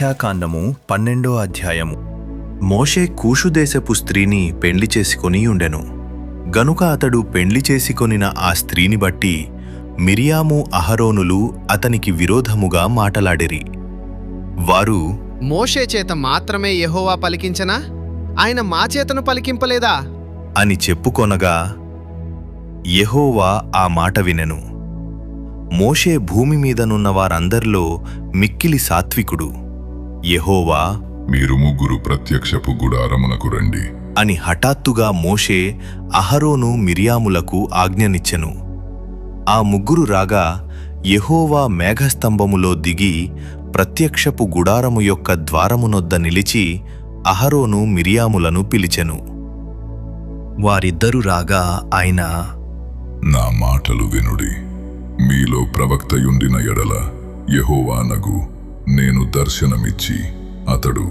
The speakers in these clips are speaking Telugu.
సంఖ్యాకాండము 12వ అధ్యాయము. మోషే కూషుదేశపు స్త్రీని పెండ్లి చేసుకొని ఉండెను. గనుక అతడు పెండ్లి చేసుకొనిన ఆ స్త్రీని బట్టి మిరియాము అహరోనులు అతనికి విరోధముగా మాటలాడిరి. వారు, మోషే చేత మాత్రమే యెహోవా పలికించనా? ఆయన మా చేతను పలికింపలేదా అని చెప్పుకొనగా యెహోవా ఆ మాట వినెను. మోషే భూమి మీదనున్న వారందరిలో మిక్కిలి సాత్వికుడు. యెహోవా, మీరు ముగ్గురు ప్రత్యక్షపు గుడారమునకు రండి అని హఠాత్తుగా మోషే అహరోను మిరియాములకు ఆజ్ఞనిచ్చెను. ఆ ముగ్గురు రాగా యెహోవా మేఘస్తంభములో దిగి ప్రత్యక్షపు గుడారము యొక్క ద్వారమునొద్ద నిలిచి అహరోను మిరియాములను పిలిచెను. వారిద్దరు రాగా ఆయన, నా మాటలు వినుడి. మీలో ప్రవక్తయుండిన ఎడల యెహోవానగు నేను దర్శనమిచ్చి అతడు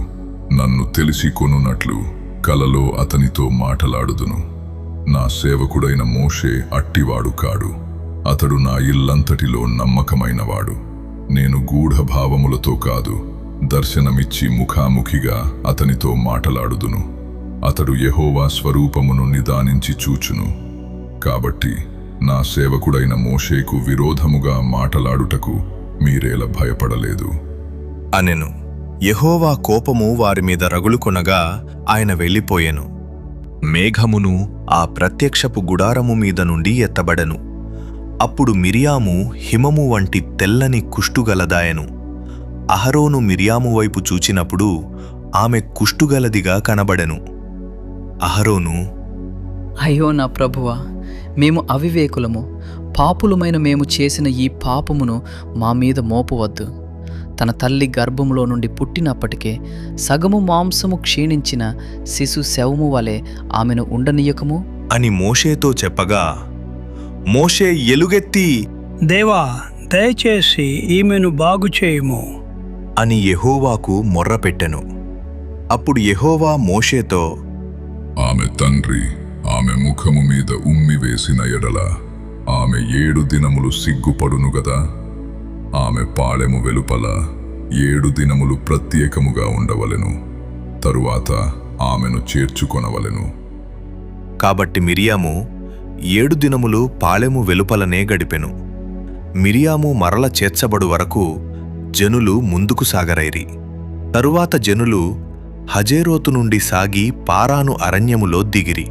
నన్ను తెలిసి కొనున్నట్లు కలలో అతనితో మాటలాడుదును. నా సేవకుడైన మోషే అట్టివాడు కాడు. అతడు నా ఇల్లంతటిలో నమ్మకమైనవాడు. నేను గూఢభావములతో కాదు, దర్శనమిచ్చి ముఖాముఖిగా అతనితో మాటలాడుదును. అతడు యెహోవా స్వరూపమును నిదానించి చూచును. కాబట్టి నా సేవకుడైన మోషేకు విరోధముగా మాటలాడుటకు మీరేల భయపడలేదు అనెను. యెహోవా కోపము వారి మీద రగులుకొనగా ఆయన వెళ్ళిపోయెను. మేఘమును ఆ ప్రత్యక్షపు గుడారము మీద నుండి ఎత్తబడెను. అప్పుడు మిరియాము హిమము వంటి తెల్లని కుష్టుగలదాయెను. అహరోను మిరియాము వైపు చూచినప్పుడు ఆమె కుష్టుగలదిగా కనబడెను. అహరోను, అయ్యో నా ప్రభువా, మేము అవివేకులము, పాపులమైన మేము చేసిన ఈ పాపమును మా మీద మోపవద్దు. తన తల్లి గర్భములో నుండి పుట్టినప్పటికే సగము మాంసము క్షీణించిన శిశు శవము వలె ఆమెను ఉండనీయకము అని మోషేతో చెప్పగా మోషే ఎలుగెత్తి, దేవా, దయచేసి ఈమెను బాగుచేయుము అని యెహోవాకు మొర్రపెట్టెను. అప్పుడు యెహోవా మోషేతో, ఆమె తండ్రి ఆమె ముఖము మీద ఉమ్మి వేసిన ఎడల ఆమె 7 దినములు సిగ్గుపడును గదా. ఆమె పాళెము వెలుపల 7 దినములు ప్రత్యేకముగా ఉండవలెను. తరువాత ఆమెను చేర్చుకొనవలెను. కాబట్టి మిరియాము 7 దినములు పాళెము వెలుపలనే గడిపెను. మిరియాము మరల చేర్చబడు వరకు జనులు ముందుకు సాగరైరి. తరువాత జనులు హజేరోతు నుండి సాగి పారాను అరణ్యములో దిగిరి.